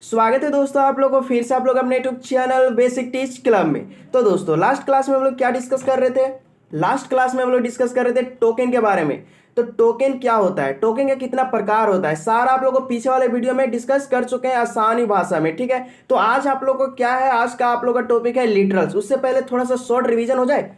स्वागत है दोस्तों आप लोगों को फिर से आप लोग अपने YouTube channel basic teach club में। तो दोस्तों लास्ट क्लास में हम लोग क्या डिस्कस कर रहे थे? लास्ट क्लास में हम लोग डिस्कस कर रहे थे टोकन के बारे में। तो टोकन क्या होता है, टोकन का कितना प्रकार होता है, सारा आप लोगों को पीछे वाले वीडियो में डिस्कस कर चुके हैं आसानी भाषा में। ठीक है, तो आज आप लोग को क्या है, आज का आप लोग का टॉपिक है लिटरल्स। उससे पहले थोड़ा सा शॉर्ट रिवीजन हो जाए।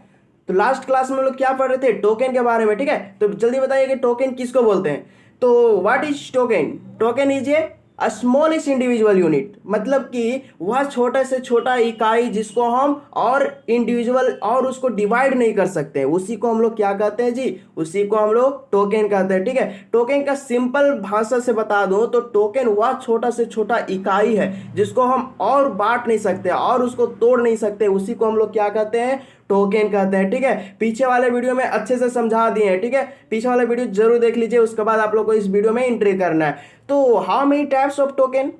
तो लास्ट क्लास में हम लोग क्या पढ़ रहे थे? टोकन के बारे में। ठीक है, तो जल्दी बताइए कि टोकन किसको बोलते हैं। तो what is token? Token is a smallest individual unit, मतलब कि वह छोटे से छोटा इकाई जिसको हम और इंडिविजुअल और उसको डिवाइड नहीं कर सकते, उसी को हम लोग क्या कहते हैं जी? उसी को हम लोग टोकन कहते हैं। ठीक है, टोकन का सिंपल भाषा से बता दूं तो टोकन वह छोटा से छोटा इकाई है जिसको हम और बांट नहीं सकते और उसको तोड़ नहीं सकते, उसी को हम लोग क्या कहते हैं? टोकन कहते हैं। ठीक है, पीछे वाले वीडियो में अच्छे से समझा दिए हैं। ठीक है, पीछे वाला वीडियो जरूर देख लीजिए, उसके बाद आप लोग को इस वीडियो में एंट्री करना है। तो how many types of token?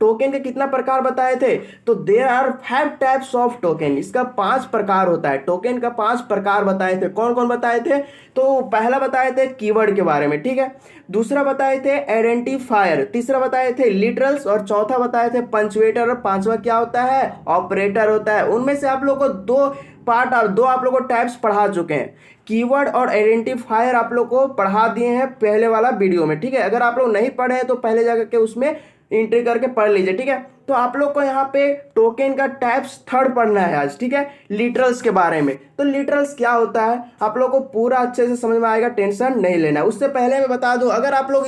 Token के कितना प्रकार बताए थे? तो there are 5 types of token. इसका 5 प्रकार होता है, टोकन का 5 प्रकार बताए थे। कौन कौन बताए थे? तो पहला बताए थे कीवर्ड के बारे में। ठीक है, दूसरा बताए थे आइडेंटिफायर, तीसरा बताए थे लिटरल्स और चौथा बताए थे पंचुएटर और पांचवा क्या होता है? ऑपरेटर होता है। उनमें से आप लोग को दो पार्ट और दो आप लोग को टाइप्स पढ़ा चुके हैं। कीवर्ड और आइडेंटिफायर आप लोग को पढ़ा दिए हैं पहले वाला वीडियो में। ठीक है, अगर आप लोग नहीं पढ़े हैं तो पहले जाकर के उसमें एंट्री करके पढ़ लीजिए। ठीक है, तो आप लोग को यहाँ पे टोकन का टाइप्स थर्ड पढ़ना है आज। ठीक है, लिटरल्स के बारे में। तो लिटरल्स क्या होता है आप लोग को पूरा अच्छे से समझ में आएगा, टेंशन नहीं लेना। उससे पहले मैं बता दूं, अगर आप लोग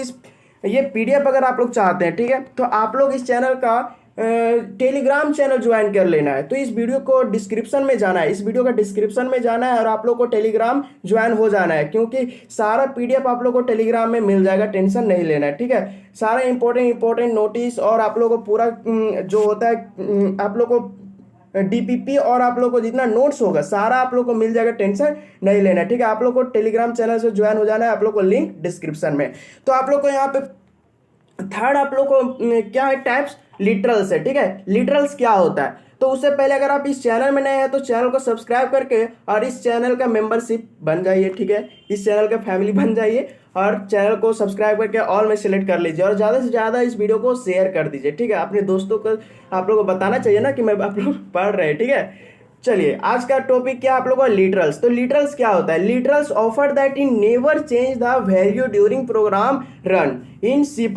ये पीडीएफ अगर आप लोग चाहते हैं, ठीक है, तो आप लोग इस चैनल का टेलीग्राम चैनल ज्वाइन कर लेना है। तो इस वीडियो को डिस्क्रिप्शन में जाना है, इस वीडियो का डिस्क्रिप्शन में जाना है और आप लोग को टेलीग्राम ज्वाइन हो जाना है, क्योंकि सारा पीडीएफ आप लोग को टेलीग्राम में मिल जाएगा, टेंशन नहीं लेना है। ठीक है, सारा इंपॉर्टेंट नोटिस और आप लोग को पूरा जो होता है आप लोग को डीपीपी और आप लोग को जितना नोट्स होगा सारा आप लोग को मिल जाएगा, टेंशन नहीं लेना है। ठीक है, आप लोग को टेलीग्राम चैनल से ज्वाइन हो जाना है, आप लोग को लिंक डिस्क्रिप्शन में। तो आप लोग को यहाँ पे थर्ड आप लोग को क्या है? टाइप्स लिटरल्स है। ठीक है, लिटरल्स क्या होता है? तो उससे पहले अगर आप इस चैनल में नए हैं तो चैनल को सब्सक्राइब करके और इस चैनल का मेंबरशिप बन जाइए। ठीक है, इस चैनल का फैमिली बन जाइए और चैनल को सब्सक्राइब करके ऑल में सिलेक्ट कर लीजिए और ज़्यादा से ज़्यादा इस वीडियो को शेयर कर दीजिए। ठीक है, अपने दोस्तों को आप लोग को बताना चाहिए ना कि मैं आप लोग पढ़ रहे हैं। ठीक है, चलिए आज का टॉपिक क्या आप लोगों का? लिटरल्स। तो लिटरल्स क्या होता है? Literals offer that in never change the value during program run in C++।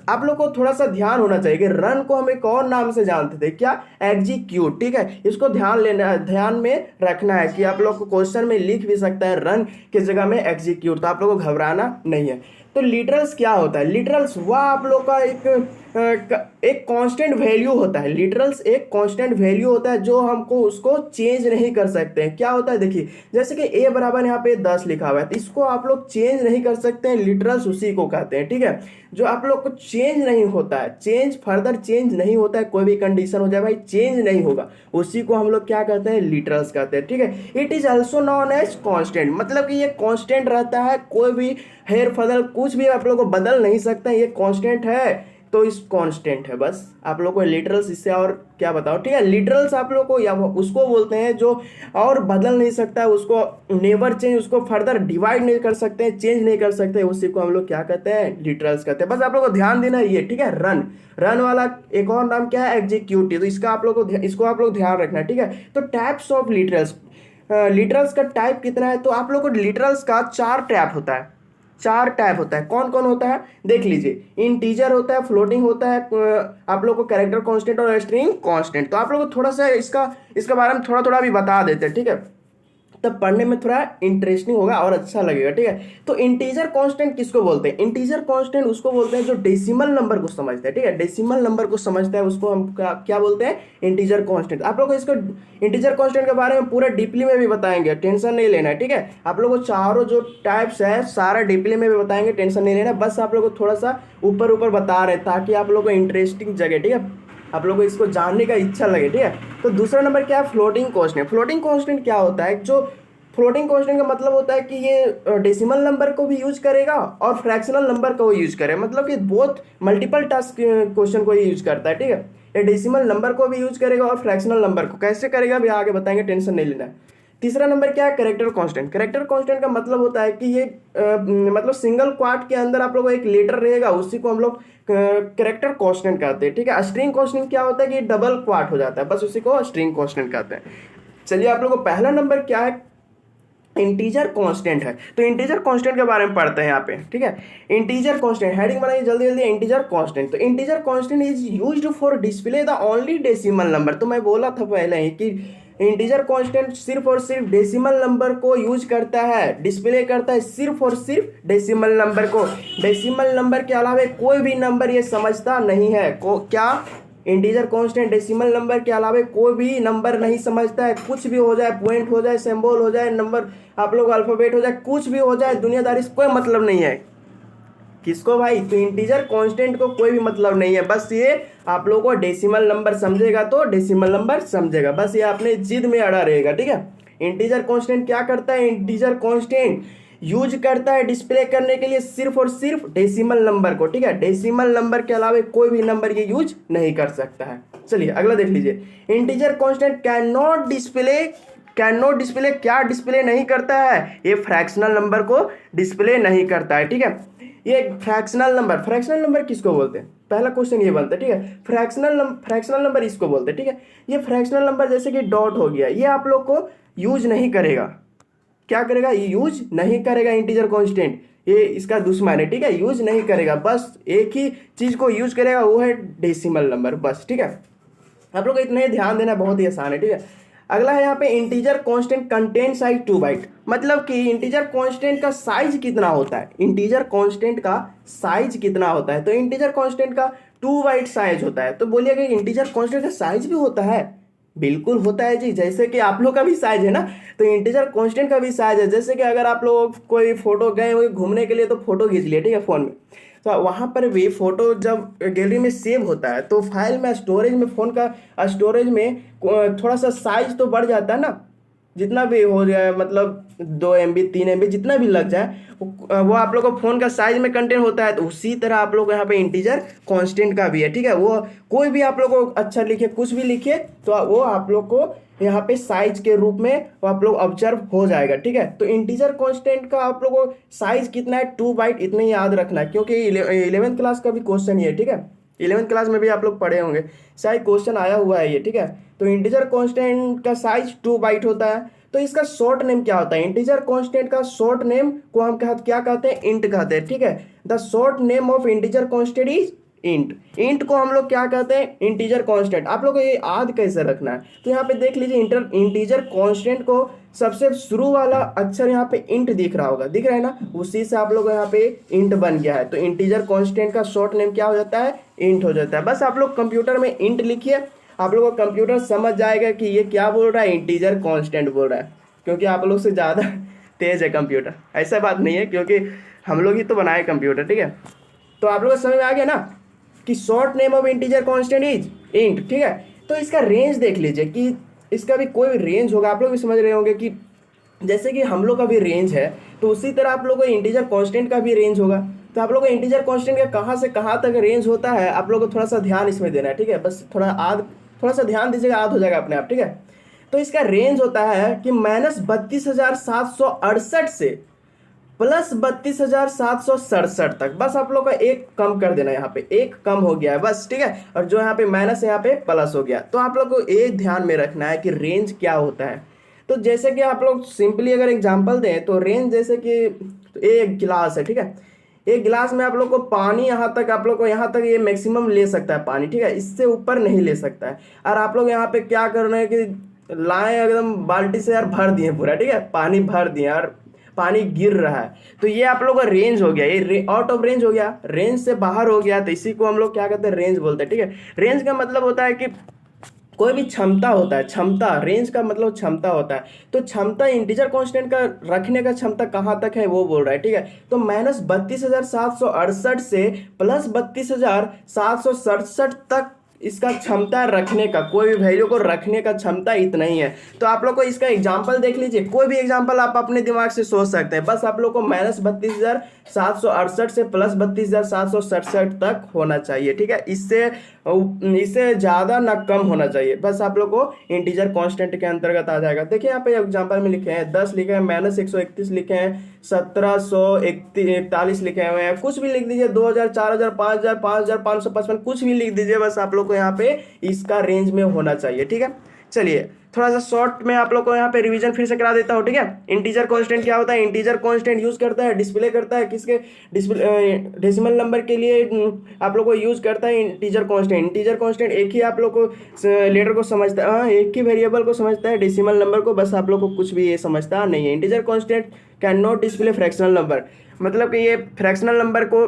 आप लोग को थोड़ा सा ध्यान होना चाहिए कि रन को हम एक और नाम से जानते थे, क्या? एग्जीक्यूट। ठीक है, इसको ध्यान में रखना है कि आप लोग को क्वेश्चन में लिख भी सकता है रन की जगह में एग्जीक्यूट, तो आप लोग को घबराना नहीं है। तो लिटरल्स क्या होता है? लिटरल्स वह आप लोग का एक कांस्टेंट वैल्यू होता है। लिटरल्स एक कांस्टेंट वैल्यू होता है जो हमको उसको चेंज नहीं कर सकते हैं। क्या होता है देखिए, जैसे कि a बराबर यहाँ पे 10 लिखा हुआ है, तो इसको आप लोग चेंज नहीं कर सकते हैं, लिटरल्स उसी को कहते हैं। ठीक है, जो आप लोग को चेंज नहीं होता है, चेंज फर्दर चेंज नहीं होता है, कोई भी कंडीशन हो जाए भाई चेंज नहीं होगा, उसी को हम लोग क्या कहते हैं? लिटरल्स कहते हैं। ठीक है, it is also known as constant, मतलब कि ये कॉन्स्टेंट रहता है, कोई भी हेर फदल कुछ भी आप लोग को बदल नहीं सकता है, ये कॉन्स्टेंट है तो इस कांस्टेंट है। बस आप लोग को लिटरल्स, इससे और क्या बताओ। ठीक है, लिटरल्स आप लोग को या उसको बोलते हैं जो और बदल नहीं सकता है, उसको नेवर चेंज, उसको फर्दर डिवाइड नहीं कर सकते हैं, चेंज नहीं कर सकते, उसी को हम लोग क्या कहते हैं? लिटरल्स कहते हैं। बस आप लोग को ध्यान देना है ये। ठीक है, रन वाला एक और नाम क्या है? एग्जीक्यूटिव। तो इसका आप लोग को इसको आप लोग ध्यान रखना है। ठीक है, तो टाइप्स ऑफ लिटरल्स, लिटरल्स का टाइप कितना है? तो आप लोग को लिटरल्स का 4 टाइप होता है, 4 टाइप होता है। कौन कौन होता है देख लीजिए। इंटीजर होता है, फ्लोटिंग होता है, आप लोग को कैरेक्टर कांस्टेंट और स्ट्रिंग कांस्टेंट। तो आप लोग को थोड़ा सा इसका बारे में थोड़ा थोड़ा भी बता देते हैं। ठीक है, तब पढ़ने में थोड़ा इंटरेस्टिंग होगा और अच्छा लगेगा। ठीक है, तो इंटीजर कांस्टेंट किसको बोलते हैं? इंटीजर कांस्टेंट उसको बोलते हैं जो डेसिमल नंबर को समझता है। ठीक है, डेसिमल नंबर को समझता है उसको हम क्या बोलते हैं? Integer constant. आप लोग को इसको इंटीजर कांस्टेंट के बारे में पूरा डीपली में भी बताएंगे, टेंशन नहीं लेना है। ठीक है, आप लोग को चारों जो टाइप्स है सारा डीपली में भी बताएंगे, टेंशन नहीं लेना। बस आप लोग को थोड़ा सा ऊपर बता रहे ताकि आप लोग को इंटरेस्टिंग जगह, ठीक है, आप लोगों को इसको जानने का इच्छा लगे। ठीक है, तो दूसरा नंबर क्या है? Floating constant. फ्लोटिंग कांस्टेंट क्या होता है? जो फ्लोटिंग कांस्टेंट का मतलब होता है कि ये डेसिमल नंबर को भी यूज करेगा और फ्रैक्शनल नंबर को यूज करेगा, मतलब कि बोथ मल्टीपल टास्क क्वेश्चन को ये यूज करता है। ठीक है, ये डेसिमल नंबर को भी यूज करेगा और फ्रैक्शनल नंबर को कैसे करेगा भी आगे बताएंगे, टेंशन नहीं लेना है। तीसरा नंबर क्या है, कैरेक्टर कांस्टेंट। कैरेक्टर कांस्टेंट का मतलब होता है कि ये मतलब सिंगल क्वाट के अंदर आप लोगों को एक लेटर रहेगा, उसी को हम लोग कैरेक्टर कांस्टेंट कहते हैं, ठीक है। स्ट्रिंग कांस्टेंट क्या होता है कि डबल क्वाट हो जाता है, बस उसी को स्ट्रिंग कांस्टेंट कहते हैं। चलिए आप लोगों को पहला नंबर क्या है, इंटीजर कांस्टेंट है। तो इंटीजर कांस्टेंट के बारे में पढ़ते हैं यहाँ पे, ठीक है। इंटीजर कांस्टेंट हेडिंग बनाइए जल्दी जल्दी, इंटीजर कांस्टेंट। तो integer constant is used for display the only decimal number. तो मैं बोला था पहले ही कि इंटीजर कांस्टेंट सिर्फ और सिर्फ डेसिमल नंबर को यूज करता है, डिस्प्ले करता है सिर्फ और सिर्फ डेसिमल नंबर को। डेसिमल नंबर के अलावा कोई भी नंबर ये समझता नहीं है को क्या, इंटीजर कांस्टेंट डेसिमल नंबर के अलावा कोई भी नंबर नहीं समझता है। कुछ भी हो जाए, पॉइंट हो जाए, सिंबल हो जाए, नंबर आप लोग अल्फाबेट हो जाए, कुछ भी हो जाए, दुनियादारी से कोई मतलब नहीं है। किसको भाई, तो इंटीजर कांस्टेंट को कोई भी मतलब नहीं है। बस ये आप लोगों को डेसिमल नंबर समझेगा तो डेसिमल नंबर समझेगा, बस ये आपने जिद में अड़ा रहेगा, ठीक है। इंटीजर कांस्टेंट क्या करता है, इंटीजर कांस्टेंट यूज करता है डिस्प्ले करने के लिए सिर्फ और सिर्फ डेसिमल नंबर को, ठीक है। डेसिमल नंबर के अलावा कोई भी नंबर ये यूज नहीं कर सकता है। चलिए अगला देख लीजिए, integer constant can not display क्या डिस्प्ले नहीं करता है, ये फ्रैक्शनल नंबर को डिस्प्ले नहीं करता है, ठीक है। ये फ्रैक्शनल नंबर किसको बोलते हैं, पहला क्वेश्चन ये बनता है, ठीक है। फ्रैक्शनल नंबर इसको बोलते हैं, ठीक है। ये फ्रैक्शनल नंबर जैसे कि डॉट हो गया, ये आप लोग को यूज नहीं करेगा, क्या करेगा, ये यूज नहीं करेगा इंटीजर कांस्टेंट, ये इसका दुश्मन है, ठीक है। यूज नहीं करेगा, बस एक ही चीज को यूज करेगा, वो है डेसिमल नंबर, बस, ठीक है। आप लोग को इतना ही ध्यान देना, बहुत ही आसान है, ठीक है। अगला है यहाँ पे integer constant contain size 2 byte. मतलब कि इंटीजर कांस्टेंट का साइज कितना होता है, इंटीजर कांस्टेंट का साइज कितना होता है, तो इंटीजर कांस्टेंट का 2 बाइट साइज होता है। तो बोलिए कि इंटीजर कांस्टेंट का साइज भी होता है, बिल्कुल होता है जी। जैसे कि आप लोग का भी साइज है ना, तो इंटीजर कांस्टेंट का भी साइज है। जैसे कि अगर आप लोग कोई फोटो गए हुए घूमने के लिए तो फोटो खींच लिए, ठीक है, फोन में, तो वहाँ पर भी फोटो जब गैलरी में सेव होता है तो फाइल में स्टोरेज में, फोन का स्टोरेज में थोड़ा सा साइज तो बढ़ जाता है ना, जितना भी हो जाए, मतलब 2 MB 3 MB जितना भी लग जाए, वो आप लोग को फोन का साइज में कंटेंट होता है। तो उसी तरह आप लोग यहाँ पे इंटीजर कांस्टेंट का भी है, ठीक है। वो कोई भी आप लोग को अच्छा लिखे, कुछ भी लिखे, तो वो आप लोग को यहाँ पे साइज के रूप में वो आप लोग ऑब्जर्व हो जाएगा, ठीक है। तो इंटीजर कांस्टेंट का आप लोग को साइज कितना है, 2 बाइट, इतना ही याद रखना है, क्योंकि 11th क्लास का भी क्वेश्चन ये है, ठीक है। 11th क्लास में भी आप लोग पढ़े होंगे, शायद क्वेश्चन आया हुआ है ये, ठीक है। तो इंटीजर कांस्टेंट का साइज 2 बाइट होता है। तो इसका शॉर्ट नेम क्या होता है, इंटीजर कांस्टेंट का शॉर्ट नेम को हम क्या कहते हैं, इंट कहते हैं, ठीक है। The short name of integer constant is int. Int को हम लोग क्या कहते हैं, इंटीजर कांस्टेंट। आप लोग को ये याद कैसे रखना है, तो यहाँ पे देख लीजिए, इंटीजर कांस्टेंट को सबसे शुरू वाला अक्षर यहाँ पे इंट दिख रहा होगा, दिख रहा है ना, उसी से आप लोग यहाँ पे इंट बन गया है। तो इंटीजर कांस्टेंट का शॉर्ट नेम क्या हो जाता है, इंट हो जाता है। बस आप लोग कंप्यूटर में इंट लिखिए, आप लोग को कंप्यूटर समझ जाएगा कि ये क्या बोल रहा है, इंटीजर कांस्टेंट बोल रहा है, क्योंकि आप लोग से ज़्यादा तेज है कंप्यूटर। ऐसा बात नहीं है, क्योंकि हम लोग ही तो बनाए कंप्यूटर, ठीक है। तो आप लोग को समझ में आ गया ना कि short name of integer constant is int, ठीक है। तो इसका रेंज देख लीजिए कि इसका भी कोई रेंज होगा, आप लोग भी समझ रहे होंगे कि जैसे कि हम लोग का भी रेंज है, तो उसी तरह आप लोग को इंटीजर कांस्टेंट का भी रेंज होगा। तो आप लोग को इंटीजर कांस्टेंट का कहाँ से कहाँ तक रेंज होता है, आप लोग को थोड़ा सा ध्यान इसमें देना है, ठीक है। बस थोड़ा सा ध्यान दीजिएगा, याद हो जाएगा अपने आप, ठीक है। तो इसका रेंज होता है कि -32,768 से +32,767 तक। बस आप लोग का एक कम कर देना, यहाँ पे एक कम हो गया है बस, ठीक है। और जो यहाँ पे माइनस है, यहाँ पे प्लस हो गया। तो आप लोग को एक ध्यान में रखना है कि रेंज क्या होता है। तो जैसे कि आप लोग सिंपली अगर एग्जांपल दें तो रेंज जैसे कि एक गिलास है, ठीक है। एक गिलास में आप लोग को पानी यहाँ तक, आप लोग को यहाँ तक ये मैक्सिमम ले सकता है पानी, ठीक है, इससे ऊपर नहीं ले सकता है। और आप लोग यहाँ पे क्या कर रहे हैं कि लाए एकदम बाल्टी से यार भर दिए पूरा, ठीक है, पानी भर दिए और पानी गिर रहा है, तो ये आप लोग का रेंज हो गया, ये आउट ऑफ रेंज हो गया, रेंज से बाहर हो गया। तो इसी को हम लोग क्या कहते हैं, रेंज बोलते हैं, ठीक है। रेंज का मतलब होता है कि कोई भी क्षमता होता है, क्षमता, रेंज का मतलब क्षमता होता है। तो क्षमता इंटीजर कांस्टेंट का रखने का क्षमता कहाँ तक है वो बोल रहा है, ठीक है। तो -32,768 से +32,767 तक इसका क्षमता रखने का, कोई भी वैल्यू को रखने का क्षमता इतना ही है। तो आप लोग को इसका एग्जाम्पल देख लीजिए, कोई भी एग्जाम्पल आप अपने दिमाग से सोच सकते हैं, बस आप लोग को -32,768 से +32,767 तक होना चाहिए, ठीक है। इससे इससे ज़्यादा ना कम होना चाहिए, बस आप लोग को इंटीजर कांस्टेंट के अंतर्गत आ जाएगा। देखिए यहाँ पे एग्जांपल में लिखे हैं 10 लिखे हैं, -131 लिखे हैं, 1741 लिखे हुए हैं, कुछ भी लिख दीजिए, 2000, 4000, 5000, 5555 कुछ भी लिख दीजिए, बस आप लोग को यहाँ पे इसका रेंज में होना चाहिए, ठीक है। चलिए थोड़ा सा शॉर्ट में आप लोग को यहाँ पे रिवीजन फिर से करा देता हूँ, ठीक है। इंटीजर कांस्टेंट क्या होता है? इंटीजर कांस्टेंट यूज करता है, डिस्प्ले करता है किसके, डेसिमल नंबर के लिए आप लोग को यूज करता है इंटीजर कांस्टेंट। इंटीजर कांस्टेंट एक ही आप लोग को लेटर को समझता है, हाँ एक ही वेरिएबल को समझता है, डेसिमल नंबर को बस आप लोग को कुछ भी ये समझता नहीं है। Integer constant can not display fractional number, मतलब कि ये फ्रैक्शनल नंबर को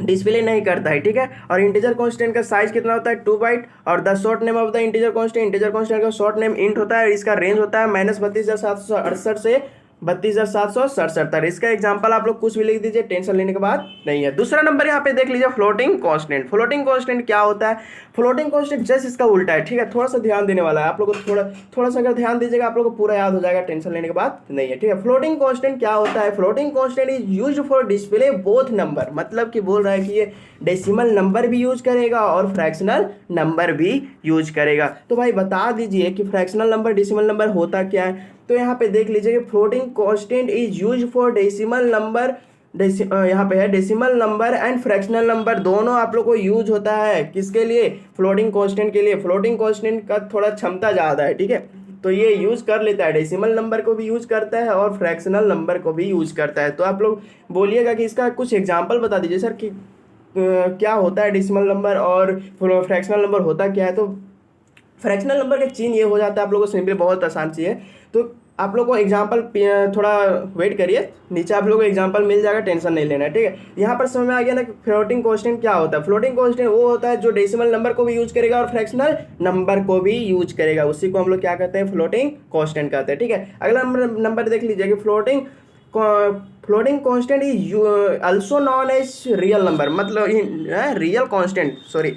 डिस्प्ले नहीं करता है, ठीक है। और इंटीजर कांस्टेंट का साइज कितना होता है? 2 बाइट। और the short name of the integer constant का शॉर्ट नेम इंट होता है, इसका रेंज होता है -32,768 से 32,767 तक। इसका एग्जांपल आप लोग कुछ भी लिख दीजिए, टेंशन लेने के बाद नहीं है। दूसरा नंबर यहाँ पे देख लीजिए, फ्लोटिंग कांस्टेंट। फ्लोटिंग कांस्टेंट क्या होता है? फ्लोटिंग कांस्टेंट जस्ट इसका उल्टा है, ठीक है। थोड़ा सा ध्यान देने वाला है आप लोग को, थोड़ा सा अगर ध्यान दीजिएगा आप लोग को पूरा याद हो जाएगा, टेंशन लेने के बाद नहीं है, ठीक है। फ्लोटिंग कांस्टेंट क्या होता है? Floating constant is used for display both number, मतलब कि बोल रहा है कि ये डेसिमल नंबर भी यूज करेगा और फ्रैक्शनल नंबर भी यूज करेगा। तो भाई बता दीजिए कि फ्रैक्शनल नंबर डेसिमल नंबर होता क्या है? तो यहाँ पे देख लीजिए कि floating constant is used for decimal number, यहाँ पे है decimal number and fractional number, दोनों आप लोग को यूज होता है। किसके लिए? फ्लोटिंग कांस्टेंट के लिए। फ्लोटिंग कांस्टेंट का थोड़ा क्षमता ज़्यादा है, ठीक है, तो ये यूज कर लेता है, डेसिमल नंबर को भी यूज करता है और फ्रैक्शनल नंबर को भी यूज करता है। तो आप लोग बोलिएगा कि इसका कुछ एग्जाम्पल बता दीजिए सर कि क्या होता है डेसिमल नंबर और फ्रैक्शनल नंबर होता क्या है। तो फ्रैक्शनल नंबर का चिन्ह ये हो जाता है आप लोगों को सिंपली, बहुत आसान चीज़ है। तो आप लोग को एग्जाम्पल थोड़ा वेट करिए, नीचे आप लोगों को एग्जाम्पल मिल जाएगा, टेंशन नहीं लेना है, ठीक है। यहाँ पर समझ में आ गया ना कि फ्लोटिंग कांस्टेंट क्या होता है? फ्लोटिंग कांस्टेंट वो होता है जो डेसिमल नंबर को भी यूज करेगा और फ्रैक्शनल नंबर को भी यूज करेगा, उसी को हम लोग क्या कहते हैं? फ्लोटिंग कांस्टेंट कहते हैं, ठीक है। अगला नंबर देख लीजिए कि floating constant is also known as real number, मतलब real constant, sorry,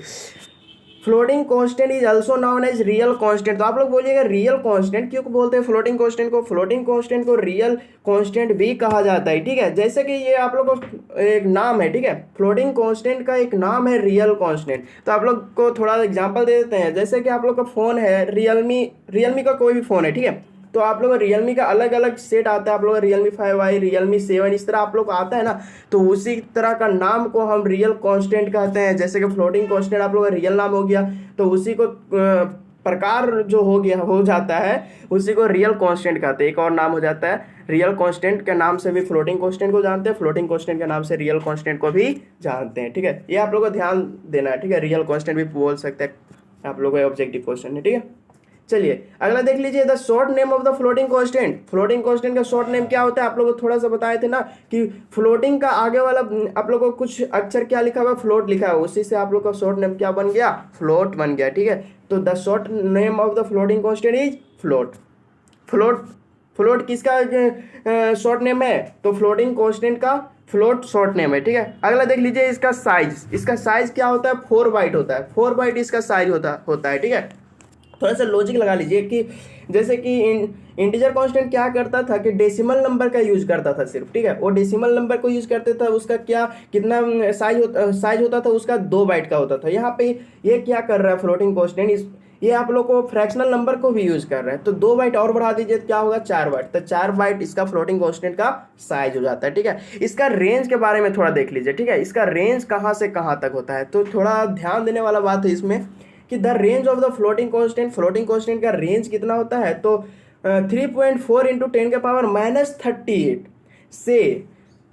floating constant is also known as real constant. तो आप लोग बोलिएगा रियल कांस्टेंट क्यों बोलते हैं फ्लोटिंग कांस्टेंट को? फ्लोटिंग कांस्टेंट को रियल कांस्टेंट भी कहा जाता है, ठीक है। जैसे कि ये आप लोग को एक नाम है, ठीक है, फ्लोटिंग कांस्टेंट का एक नाम है रियल कांस्टेंट। तो आप लोग को थोड़ा एग्जांपल दे देते हैं, जैसे कि आप लोग का फ़ोन है रियलमी का कोई भी फ़ोन है, ठीक है, तो आप लोग रियलमी का अलग अलग सेट आता है, आप लोग रियलमी 5i, रियलमी 7, इस तरह आप लोग को आता है ना, तो उसी तरह का नाम को हम रियल कांस्टेंट कहते हैं। जैसे कि फ्लोटिंग कांस्टेंट आप लोग का रियल नाम हो गया, तो उसी को प्रकार जो हो जाता है उसी को रियल कांस्टेंट कहते हैं। एक और नाम हो जाता है रियल कांस्टेंट के नाम से भी फ्लोटिंग कांस्टेंट को जानते हैं, फ्लोटिंग कांस्टेंट के नाम से रियल कांस्टेंट को भी जानते हैं, ठीक है। ये आप लोग को ध्यान देना है, ठीक है। रियल कांस्टेंट भी बोल सकते हैं आप लोग का ऑब्जेक्टिव क्वेश्चन है, ठीक है। चलिए अगला देख लीजिए, the short name of the floating constant. Floating constant का शॉर्ट नेम क्या होता है? आप लोगों को थोड़ा सा बताए थे ना कि फ्लोटिंग का आगे वाला आप लोगों को कुछ अक्षर क्या लिखा हुआ है? फ्लोट लिखा है, उसी से आप लोग का शॉर्ट नेम क्या बन गया? फ्लोट बन गया, ठीक है। तो the short name of the floating constant is float. Float किसका शॉर्ट नेम है? तो फ्लोटिंग कांस्टेंट का फ्लोट शॉर्ट नेम है, ठीक है। अगला देख लीजिए इसका साइज। इसका साइज क्या होता है? 4 बाइट होता है, 4 बाइट इसका साइज होता है, ठीक है। थोड़ा सा लॉजिक लगा लीजिए कि जैसे कि इंटीजर कांस्टेंट क्या करता था कि डेसिमल नंबर का यूज करता था सिर्फ, ठीक है। वो डेसिमल नंबर को यूज करते था, उसका क्या कितना साइज होता था उसका 2 बाइट का होता था। यहाँ पे ये क्या कर रहा है फ्लोटिंग कांस्टेंट, ये आप लोग को फ्रैक्शनल नंबर को भी यूज कर रहा है, तो 2 बाइट और बढ़ा दीजिए तो क्या होगा? 4 बाइट। तो 4 बाइट इसका फ्लोटिंग कांस्टेंट का साइज हो जाता है, ठीक है। इसका रेंज के बारे में थोड़ा देख लीजिए, ठीक है। इसका रेंज कहाँ से कहाँ तक होता है, तो थोड़ा ध्यान देने वाला बात है इसमें कि the range of the floating constant का रेंज कितना होता है? तो 3.4 इंटू 10 के पावर -38 से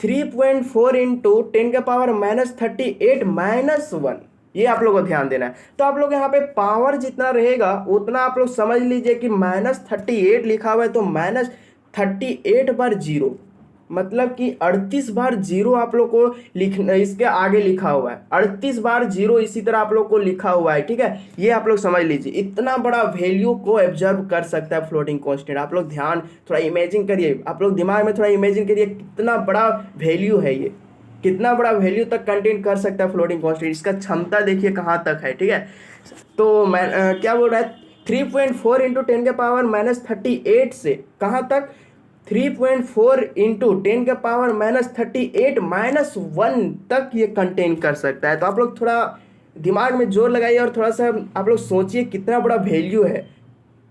3.4 इंटू 10 के पावर -38 -1, ये आप लोग को ध्यान देना है। तो आप लोग यहाँ पे पावर जितना रहेगा उतना आप लोग समझ लीजिए कि -38 लिखा हुआ है, तो -38 बार 0, मतलब कि 38 बार 0 आप लोग को लिखना, इसके आगे लिखा हुआ है 38 बार 0, इसी तरह आप लोग को लिखा हुआ है, ठीक है। ये आप लोग समझ लीजिए, इतना बड़ा वैल्यू को ऑब्जर्व कर सकता है फ्लोटिंग कांस्टेंट। आप लोग ध्यान थोड़ा इमेजिन करिए, आप लोग दिमाग में थोड़ा इमेजिन करिए कितना बड़ा वैल्यू है ये, कितना बड़ा वैल्यू तक कंटेन कर सकता है फ्लोटिंग कांस्टेंट, इसका क्षमता देखिए कहाँ तक है, ठीक है। तो मैं क्या बोल रहा है, 3.4 इंटू 10⁻38 से कहाँ तक, 3.4 इंटू 10⁻38 -1 तक ये कंटेन कर सकता है। तो आप लोग थोड़ा दिमाग में जोर लगाइए और थोड़ा सा आप लोग सोचिए कितना बड़ा वैल्यू है,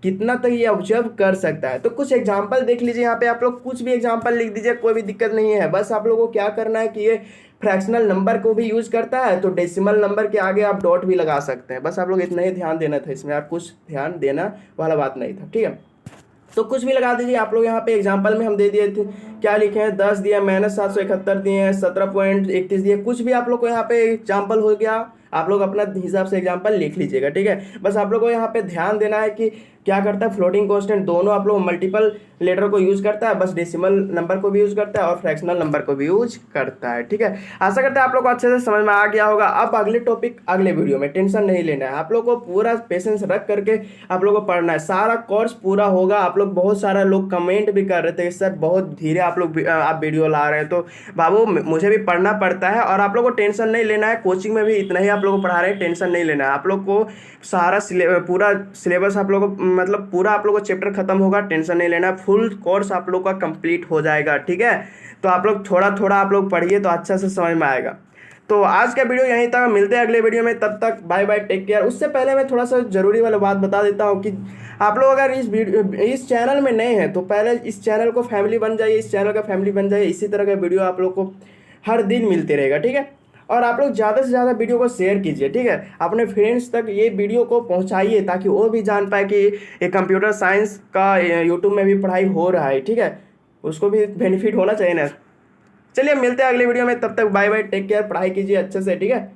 कितना तक ये ऑब्जर्व कर सकता है। तो कुछ एग्जांपल देख लीजिए, यहाँ पे आप लोग कुछ भी एग्जांपल लिख दीजिए, कोई भी दिक्कत नहीं है। बस आप लोगों को क्या करना है कि ये फ्रैक्शनल नंबर को भी यूज करता है, तो डेसिमल नंबर के आगे आप डॉट भी लगा सकते हैं। बस आप लोग इतना ही ध्यान देना था इसमें, आप कुछ ध्यान देना वाला बात नहीं था, ठीक है। तो कुछ भी लगा दीजिए आप लोग। यहाँ पे एग्जांपल में हम दे दिए थे, क्या लिखे हैं, 10 दिया, -771 दिए हैं, 17.31 दिए, कुछ भी आप लोग को यहाँ पे एग्जांपल हो गया, आप लोग अपना हिसाब से एग्जांपल लिख लीजिएगा, ठीक है। बस आप लोग को यहाँ पे ध्यान देना है कि क्या करता है फ्लोटिंग कांस्टेंट, दोनों आप लोग मल्टीपल लेटर को यूज करता है, बस डेसिमल नंबर को भी यूज करता है और फ्रैक्शनल नंबर को भी यूज करता है, ठीक है। आशा करते हैं आप लोग को अच्छे से समझ में आ गया होगा। अब अगले टॉपिक अगले वीडियो में, टेंशन नहीं लेना है, आप लोग को पूरा पेशेंस रख करके आप लोग को पढ़ना है, सारा कोर्स पूरा होगा। आप लोग बहुत सारा लोग कमेंट भी कर रहे थे सर बहुत धीरे आप लोग आप वीडियो ला रहे हैं, तो बाबू मुझे भी पढ़ना पड़ता है और आप लोग को टेंशन नहीं लेना है। कोचिंग में भी इतना ही आप लोग को पढ़ा रहे हैं, टेंशन नहीं लेना है। आप लोग को सारा पूरा सिलेबस आप लोग को मतलब पूरा आप लोग को चैप्टर खत्म होगा, टेंशन नहीं लेना है। फुल कोर्स आप लोग का कंप्लीट हो जाएगा, ठीक है। तो आप लोग थोड़ा थोड़ा आप लोग पढ़िए तो अच्छा से समझ में आएगा। तो आज का वीडियो यहीं तक, मिलते हैं अगले वीडियो में, तब तक बाय बाय, टेक केयर। उससे पहले मैं थोड़ा सा जरूरी वाला बात बता देता हूँ कि आप लोग अगर इस चैनल में नए हैं तो पहले इस चैनल को फैमिली बन जाइए, इस चैनल का फैमिली बन जाइए। इसी तरह का वीडियो आप लोग को हर दिन मिलते रहेगा, ठीक है। और आप लोग ज़्यादा से ज़्यादा वीडियो को शेयर कीजिए, ठीक है। अपने फ्रेंड्स तक ये वीडियो को पहुंचाइए ताकि वो भी जान पाए कि ये कंप्यूटर साइंस का यूट्यूब में भी पढ़ाई हो रहा है, ठीक है। उसको भी बेनिफिट होना चाहिए ना। चलिए मिलते हैं अगले वीडियो में, तब तक बाय बाय, टेक केयर, पढ़ाई कीजिए अच्छे से, ठीक है।